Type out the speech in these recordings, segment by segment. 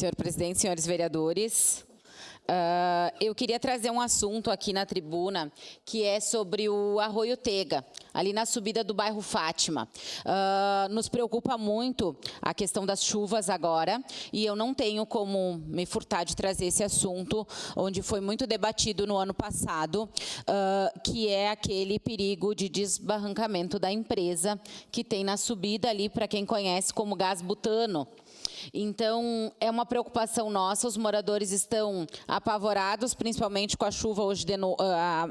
senhor presidente, senhores vereadores. Eu queria trazer um assunto aqui na tribuna, que é sobre o Arroio Tega, ali na subida do bairro Fátima. Nos preocupa muito a questão das chuvas agora, e eu não tenho como me furtar de trazer esse assunto, onde foi muito debatido no ano passado, que é aquele perigo de desbarrancamento da empresa que tem na subida ali, para quem conhece como gás butano. Então, é uma preocupação nossa, os moradores estão apavorados, principalmente com a chuva hoje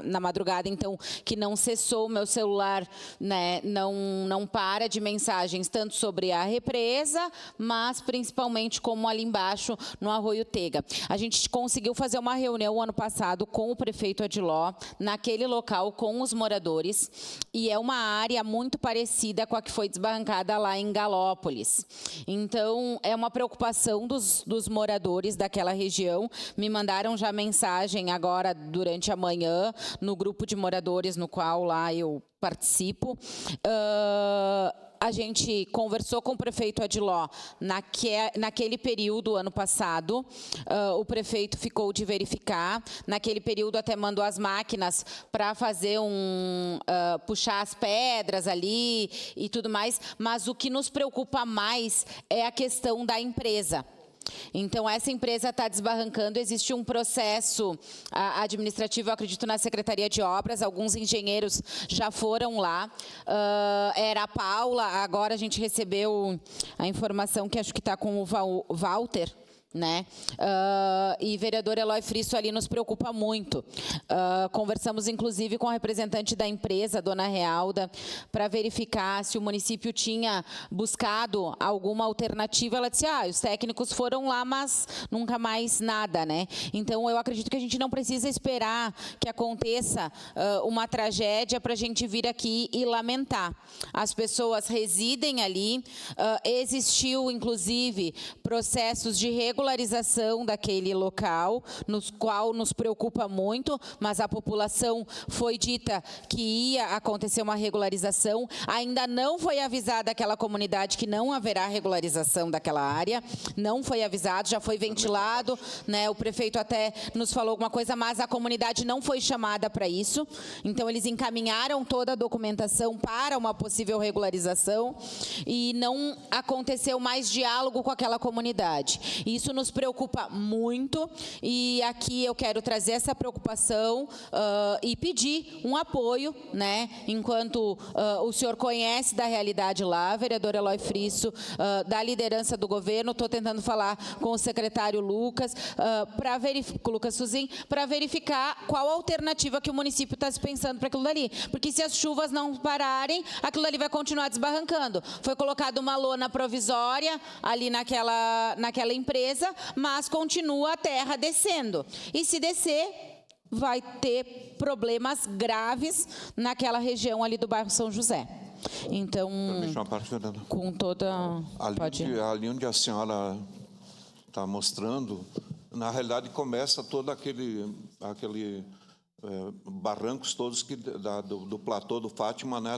na madrugada, então, que não cessou, meu celular, né, não para de mensagens, tanto sobre a represa, mas principalmente como ali embaixo, no Arroio Tega. A gente conseguiu fazer uma reunião ano passado com o prefeito Adiló, naquele local, com os moradores, e é uma área muito parecida com a que foi desbarrancada lá em Galópolis. Então, é uma preocupação dos moradores daquela região. Me mandaram já mensagem agora, durante a manhã, no grupo de moradores no qual lá eu participo. A gente conversou com o prefeito Adiló naquele período, ano passado. O prefeito ficou de verificar. Naquele período até mandou as máquinas para fazer puxar as pedras ali e tudo mais. Mas o que nos preocupa mais é a questão da empresa. Então, essa empresa está desbarrancando, existe um processo administrativo, eu acredito, na Secretaria de Obras, alguns engenheiros já foram lá, era a Paula, agora a gente recebeu a informação que acho que está com o Walter, né? E vereador Eloy Frisso ali nos preocupa muito. Conversamos inclusive com a representante da empresa, a dona Realda, para verificar se o município tinha buscado alguma alternativa. Ela disse, os técnicos foram lá, mas nunca mais nada, né? Então, eu acredito que a gente não precisa esperar que aconteça uma tragédia para a gente vir aqui e lamentar. As pessoas residem ali, existiu inclusive processos de regularização daquele local, nos qual nos preocupa muito, mas a população foi dita que ia acontecer uma regularização. Ainda não foi avisada aquela comunidade que não haverá regularização daquela área, não foi avisado, já foi ventilado, né? O prefeito até nos falou alguma coisa, mas a comunidade não foi chamada para isso. Então, eles encaminharam toda a documentação para uma possível regularização e não aconteceu mais diálogo com aquela comunidade. Isso nos preocupa muito, e aqui eu quero trazer essa preocupação e pedir um apoio, né? Enquanto o senhor conhece da realidade lá, vereador Eloy Frisso, da liderança do governo, estou tentando falar com o secretário Lucas, Lucas Suzin, para verificar qual a alternativa que o município está se pensando para aquilo dali. Porque se as chuvas não pararem, aquilo ali vai continuar desbarrancando. Foi colocada uma lona provisória ali naquela empresa, mas continua a terra descendo. E se descer, vai ter problemas graves naquela região ali do bairro São José. Então, com toda... Ali onde a senhora está mostrando, na realidade começa todo aquele barrancos todos do platô do Fátima, né,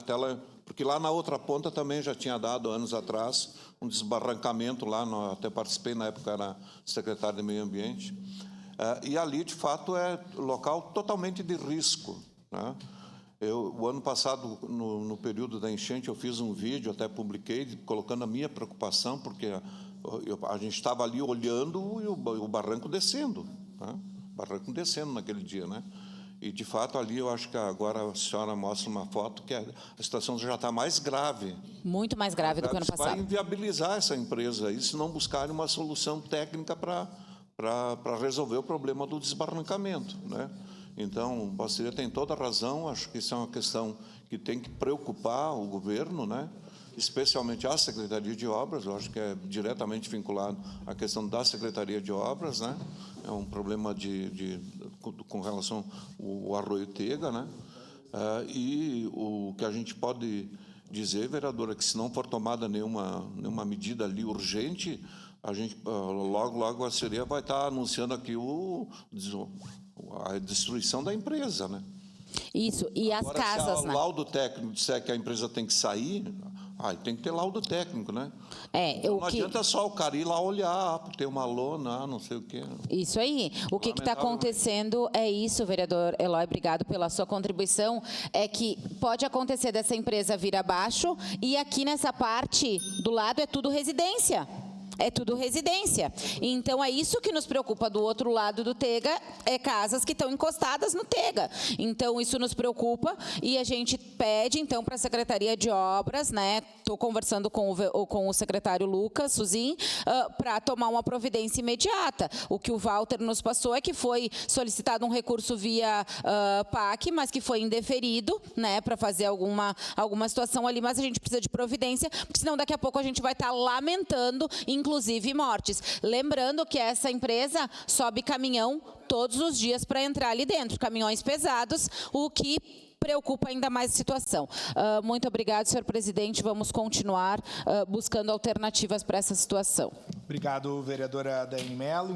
porque lá na outra ponta também já tinha dado, anos atrás, um desbarrancamento lá, até participei, na época era secretário de Meio Ambiente, e ali, de fato, é local totalmente de risco, né? O ano passado, no período da enchente, eu fiz um vídeo, até publiquei, colocando a minha preocupação, porque a gente estava ali olhando e o barranco descendo, né? Barranco descendo naquele dia, né? E, de fato, ali eu acho que agora a senhora mostra uma foto que a situação já está mais grave. Muito mais grave do que o ano passado. Vai inviabilizar essa empresa aí, se não buscarem uma solução técnica para resolver o problema do desbarrancamento, né? Então, o Baceria tem toda a razão, acho que isso é uma questão que tem que preocupar o governo, né? Especialmente a Secretaria de Obras, eu acho que é diretamente vinculado à questão da Secretaria de Obras, né? É um problema com relação ao Arroio Tega, né? E o que a gente pode dizer, vereadora, que se não for tomada nenhuma medida ali urgente, a gente logo a Baceria vai estar anunciando aqui a destruição da empresa, né? Isso, e agora, as casas, se o laudo técnico disser que a empresa tem que sair, Ah, e tem que ter laudo técnico, né? Não adianta só o cara ir lá olhar, ter uma lona, não sei o quê. Isso aí. O que está acontecendo é isso, vereador Eloy, obrigado pela sua contribuição, é que pode acontecer dessa empresa vir abaixo e aqui nessa parte do lado é tudo residência. É tudo residência. Então, é isso que nos preocupa. Do outro lado do Tega, é casas que estão encostadas no Tega. Então, isso nos preocupa e a gente pede, então, para a Secretaria de Obras, né? Estou conversando com o secretário Lucas Suzin, para tomar uma providência imediata. O que o Walter nos passou é que foi solicitado um recurso via PAC, mas que foi indeferido, né? Para fazer alguma situação ali, mas a gente precisa de providência, porque senão daqui a pouco a gente vai estar lamentando, inclusive mortes. Lembrando que essa empresa sobe caminhão todos os dias para entrar ali dentro, caminhões pesados, o que preocupa ainda mais a situação. Muito obrigado, senhor presidente. Vamos continuar buscando alternativas para essa situação. Obrigado, vereadora Daiane Mello.